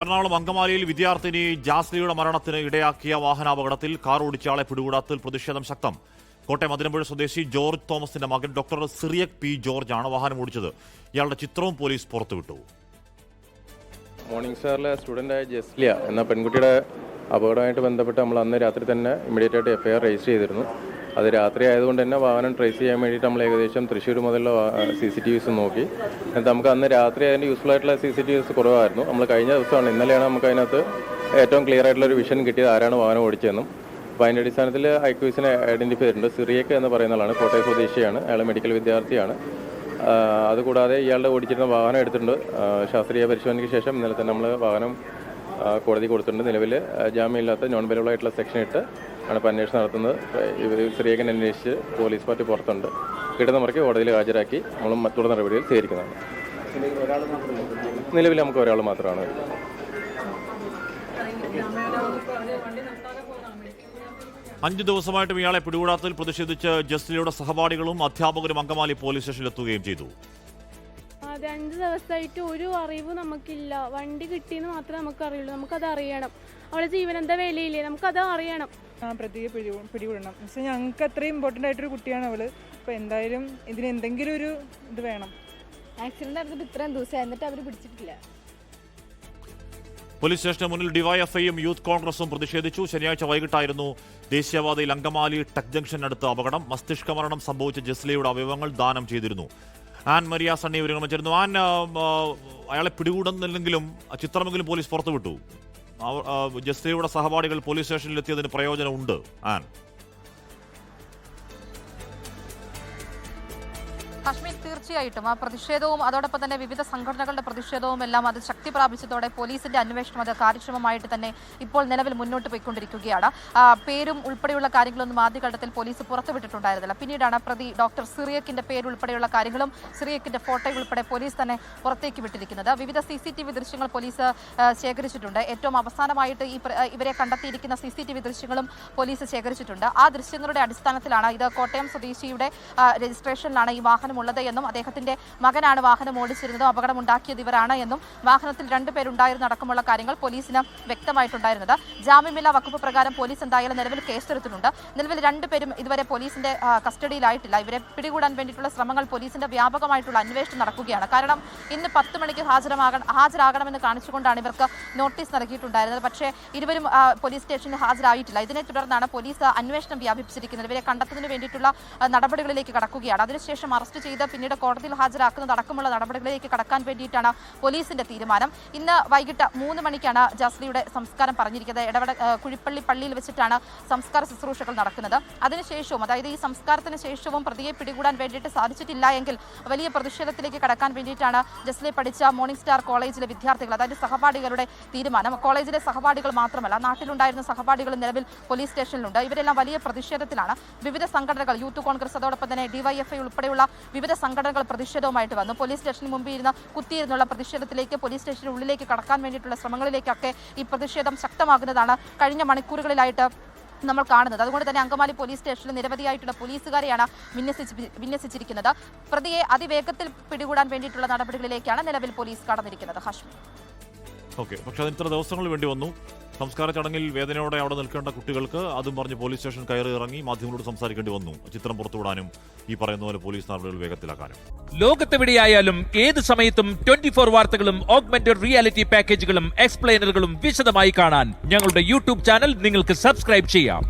എറണാകുളം അങ്കമാലിയിൽ വിദ്യാർത്ഥിനി ജാസ്ലിയുടെ മരണത്തിന് ഇടയാക്കിയ വാഹനാപകടത്തിൽ കാർ ഓടിച്ചയാളെ പിടികൂടാത്തിൽ പ്രതിഷേധം ശക്തം. കോട്ടയം അതിരമ്പുഴ സ്വദേശി ജോർജ് തോമസിന്റെ മകൻ ഡോക്ടർ സിറിയക് പി ജോർജ് ആണ് വാഹനം ഓടിച്ചത്. ഇയാളുടെ ചിത്രവും പോലീസ് പുറത്തുവിട്ടു. മോർണിംഗ് സ്റ്റാറിലെ സ്റ്റുഡൻ്റായ ജസ്ലിയ എന്ന പെൺകുട്ടിയുടെ അപകടമായിട്ട് ബന്ധപ്പെട്ട് നമ്മൾ അന്ന് രാത്രി തന്നെ ഇമ്മീഡിയറ്റ് ആയിട്ട് എഫ്ഐആർ രജിസ്റ്റർ ചെയ്തിരുന്നു. അത് രാത്രി ആയതുകൊണ്ട് തന്നെ വാഹനം ട്രേസ് ചെയ്യാൻ വേണ്ടിയിട്ട് നമ്മൾ ഏകദേശം തൃശ്ശൂർ മുതലുള്ള CCTVs നോക്കി. എന്നിട്ട് നമുക്ക് അന്ന് രാത്രി അതിൻ്റെ യൂസ്ഫുൾ ആയിട്ടുള്ള CCTVs കുറവായിരുന്നു. നമ്മൾ കഴിഞ്ഞ ദിവസമാണ്, ഇന്നലെയാണ് നമുക്ക് അതിനകത്ത് ഏറ്റവും ക്ലിയർ ആയിട്ടുള്ള ഒരു വിഷൻ കിട്ടിയത് ആരാണ് വാഹനം ഓടിച്ചതെന്നും. അപ്പോൾ അതിൻ്റെ അടിസ്ഥാനത്തിൽ ഐക്യൂസിനെ ഐഡൻറ്റിഫൈ ചെയ്തിട്ടുണ്ട്. സിറിയക്ക് എന്ന് പറയുന്ന ആളാണ്, കോട്ടയം സ്വദേശിയാണ്, അയാൾ മെഡിക്കൽ വിദ്യാർത്ഥിയാണ്. അതുകൂടാതെ ഇയാളുടെ ഓടിച്ചിരുന്ന വാഹനം എടുത്തിട്ടുണ്ട്. ശാസ്ത്രീയ പരിശോധനയ്ക്ക് ശേഷം ഇന്നലെ തന്നെ നമ്മൾ വാഹനം കോടതി കൊടുത്തിട്ടുണ്ട്. നിലവിൽ ജാമ്യമില്ലാത്ത നോൺ ബെയിലബിൾ ആയിട്ടുള്ള സെക്ഷൻ ഇട്ട് ആണ് ഇപ്പോൾ അന്വേഷണം നടത്തുന്നത്. സിറിയക്കനെ അന്വേഷിച്ച് പോലീസ് പാർട്ടി പുറത്തുണ്ട്. കിട്ടുന്ന മുറയ്ക്ക് കോടതിയിൽ ഹാജരാക്കി നമ്മളും മറ്റുള്ള നടപടികൾ സ്വീകരിക്കുന്നതാണ്. നിലവിൽ നമുക്ക് ഒരാൾ മാത്രമാണ്. 5 ദിവസമായിട്ടും ഇയാളെ പിടികൂടാത്തതിൽ പ്രതിഷേധിച്ച് ജസ്ലിയുടെ സഹപാഠികളും അധ്യാപകരും അങ്കമാലി പോലീസ് സ്റ്റേഷനിലെത്തുകയും ചെയ്തു. അതെ, 5 ദിവസമായിട്ട് ഒരു അറിവ് നമുക്കില്ല. വണ്ടി കിട്ടിയെന്ന് മാത്രമേ നമുക്ക് അറിയുള്ളൂ. നമുക്കത് അറിയണം. അവളെ ജീവൻ എന്താ വിലയില്ലേ, നമുക്കത് അറിയണം. പ്രതിയെ പിടികൂടണം. പക്ഷേ ഞങ്ങൾക്ക് അത്രയും ഇമ്പോർട്ടൻ്റ് ആയിട്ടൊരു കുട്ടിയാണ് അവള്. അപ്പോൾ എന്തായാലും ഇതിന് എന്തെങ്കിലും ഒരു ഇത് വേണം. ആക്സിഡന്റ് നടന്നിട്ട് ഇത്രയും ദിവസം എന്നിട്ട് അവർ പിടിച്ചിട്ടില്ല. പോലീസ് സ്റ്റേഷന് മുന്നിൽ ഡിവൈഎഫ്ഐയും യൂത്ത് കോൺഗ്രസും പ്രതിഷേധിച്ചു. ശനിയാഴ്ച വൈകിട്ടായിരുന്നു ദേശീയപാതയിൽ അങ്കമാലി ടെക് ജംഗ്ഷനടുത്ത് അപകടം. മസ്തിഷ്ക മരണം സംഭവിച്ച ജസ്ലിയുടെ അവയവങ്ങൾ ദാനം ചെയ്തിരുന്നു. ആൻ മരിയ സണ്ണി വിവരങ്ങൾ. ആൻ, അയാളെ പിടികൂടുന്നില്ലെങ്കിലും ചിത്രമെങ്കിലും പോലീസ് പുറത്തുവിട്ടു. ജസ്ലിയുടെ സഹപാഠികൾ പോലീസ് സ്റ്റേഷനിലെത്തിയതിന് പ്രയോജനമുണ്ട്. ആൻ, കശ്മീർ തീർച്ചയായിട്ടും ആ പ്രതിഷേധവും അതോടൊപ്പം തന്നെ വിവിധ സംഘടനകളുടെ പ്രതിഷേധവും എല്ലാം അത് ശക്തി പ്രാപിച്ചതോടെ പോലീസിന്റെ അന്വേഷണം അത് കാര്യക്ഷമമായിട്ട് തന്നെ ഇപ്പോൾ നിലവിൽ മുന്നോട്ട് പോയിക്കൊണ്ടിരിക്കുകയാണ്. പേരും ഉൾപ്പെടെയുള്ള കാര്യങ്ങളൊന്നും ആദ്യഘട്ടത്തിൽ പോലീസ് പുറത്തുവിട്ടിട്ടുണ്ടായിരുന്നില്ല. പിന്നീടാണ് പ്രതി ഡോക്ടർ സിറിയക്കിന്റെ പേരുൾപ്പെടെയുള്ള കാര്യങ്ങളും സിറിയക്കിന്റെ ഫോട്ടോ ഉൾപ്പെടെ പോലീസ് തന്നെ പുറത്തേക്ക് വിട്ടിരിക്കുന്നത്. വിവിധ CCTV ദൃശ്യങ്ങൾ പോലീസ് ശേഖരിച്ചിട്ടുണ്ട്. ഏറ്റവും അവസാനമായിട്ട് ഇവരെ കണ്ടെത്തിയിരിക്കുന്ന CCTV ദൃശ്യങ്ങളും പോലീസ് ശേഖരിച്ചിട്ടുണ്ട്. ആ ദൃശ്യങ്ങളുടെ അടിസ്ഥാനത്തിലാണ് ഇത് കോട്ടയം സ്വദേശിയുടെ രജിസ്ട്രേഷനിലാണ് ഈ വാഹനം ഉള്ളത് എന്നും അദ്ദേഹത്തിന്റെ മകനാണ് വാഹനം ഓടിച്ചിരുന്നതും അപകടമുണ്ടാക്കിയത് ഇവരാണ് എന്നും വാഹനത്തിൽ 2 പേരുണ്ടായിരുന്ന അടക്കമുള്ള കാര്യങ്ങൾ പോലീസിന് വ്യക്തമായിട്ടുണ്ടായിരുന്നത്. ജാമ്യമില്ലാ വകുപ്പ് പ്രകാരം പോലീസ് എന്തായാലും നിലവിൽ കേസെടുത്തിട്ടുണ്ട്. നിലവിൽ 2 പേരും ഇതുവരെ പോലീസിന്റെ കസ്റ്റഡിയിലായിട്ടില്ല. ഇവരെ പിടികൂടാൻ വേണ്ടിയിട്ടുള്ള ശ്രമങ്ങൾ പോലീസിന്റെ വ്യാപകമായിട്ടുള്ള അന്വേഷണം നടക്കുകയാണ്. കാരണം ഇന്ന് 10 മണിക്ക് ഹാജരാകണമെന്ന് കാണിച്ചുകൊണ്ടാണ് ഇവർക്ക് നോട്ടീസ് നൽകിയിട്ടുണ്ടായിരുന്നത്. പക്ഷേ ഇരുവരും പോലീസ് സ്റ്റേഷനിൽ ഹാജരായിട്ടില്ല. ഇതിനെ തുടർന്നാണ് പോലീസ് അന്വേഷണം വ്യാപിപ്പിച്ചിരിക്കുന്നത്. ഇവരെ കണ്ടെത്തുന്നതിന് വേണ്ടിയിട്ടുള്ള നടപടികളിലേക്ക് കടക്കുകയാണ്. അതിനുശേഷം അറസ്റ്റ് ചെയ്ത് പിന്നീട് കോടതിയിൽ ഹാജരാക്കുന്നതടക്കമുള്ള നടപടികളിലേക്ക് കടക്കാൻ വേണ്ടിയിട്ടാണ് പോലീസിന്റെ തീരുമാനം. ഇന്ന് വൈകിട്ട് 3 മണിക്കാണ് ജസ്ലിയുടെ സംസ്കാരം പറഞ്ഞിരിക്കുന്നത്. കുഴിപ്പള്ളി പള്ളിയിൽ വെച്ചിട്ടാണ് സംസ്കാര ശുശ്രൂഷകൾ നടക്കുന്നത്. അതിനുശേഷവും, അതായത് ഈ സംസ്കാരത്തിന് ശേഷവും പ്രതിയെ പിടികൂടാൻ വേണ്ടിയിട്ട് സാധിച്ചിട്ടില്ല എങ്കിൽ വലിയ പ്രതിഷേധത്തിലേക്ക് കടക്കാൻ വേണ്ടിയിട്ടാണ് ജസ്ലി പഠിച്ച മോർണിംഗ് സ്റ്റാർ കോളേജിലെ വിദ്യാർത്ഥികൾ, അതായത് സഹപാഠികളുടെ തീരുമാനം. കോളേജിലെ സഹപാഠികൾ മാത്രമല്ല, നാട്ടിലുണ്ടായിരുന്ന സഹപാഠികൾ നിലവിൽ പോലീസ് സ്റ്റേഷനിലുണ്ട്. ഇവരെല്ലാം വലിയ പ്രതിഷേധത്തിലാണ്. വിവിധ സംഘടനകൾ, യൂത്ത് കോൺഗ്രസ്, അതോടൊപ്പം തന്നെ DYFI ഉൾപ്പെടെയുള്ള വിവിധ സംഘടനകൾ പ്രതിഷേധവുമായിട്ട് വന്നു. പോലീസ് സ്റ്റേഷന് മുമ്പിൽ ഇരുന്ന് കുത്തിയിരുന്നുള്ള പ്രതിഷേധത്തിലേക്ക്, പോലീസ് സ്റ്റേഷന് ഉള്ളിലേക്ക് കടക്കാൻ വേണ്ടിയിട്ടുള്ള ശ്രമങ്ങളിലേക്കൊക്കെ ഈ പ്രതിഷേധം ശക്തമാകുന്നതാണ് കഴിഞ്ഞ മണിക്കൂറുകളിലായിട്ട് നമ്മൾ കാണുന്നത്. അതുകൊണ്ട് തന്നെ അങ്കമാലി പോലീസ് സ്റ്റേഷനിൽ നിരവധിയായിട്ടുള്ള പോലീസുകാരെയാണ് വിന്യസിച്ചിരിക്കുന്നത്. പ്രതിയെ അതിവേഗത്തിൽ പിടികൂടാൻ വേണ്ടിയിട്ടുള്ള നടപടികളിലേക്കാണ് നിലവിൽ പോലീസ് കടന്നിരിക്കുന്നത്. ഹാഷ്മി, ഓക്കെ. പക്ഷെ അതിന് ഇത്ര ദിവസങ്ങൾ വേണ്ടി വന്നു. സംസ്കാര ചടങ്ങിൽ വേദനയോടെ അവിടെ നിൽക്കേണ്ട കുട്ടികൾക്ക് അതും പറഞ്ഞ് പോലീസ് സ്റ്റേഷൻ കയറി ഇറങ്ങി മാധ്യമങ്ങളോട് സംസാരിക്കേണ്ടി വന്നു. ചിത്രം പുറത്തുവിടാനും ഈ പറയുന്ന പോലെ പോലീസ് നടപടികൾ വേഗത്തിലാക്കാനും. ലോകത്തെവിടെയായാലും ഏത് സമയത്തും 24 വാർത്തകളും ഓഗ്മെന്റഡ് റിയാലിറ്റി പാക്കേജുകളും എക്സ്പ്ലെയിനറുകളും വിശദമായി കാണാൻ ഞങ്ങളുടെ YouTube ചാനൽ നിങ്ങൾക്ക് സബ്സ്ക്രൈബ് ചെയ്യാം.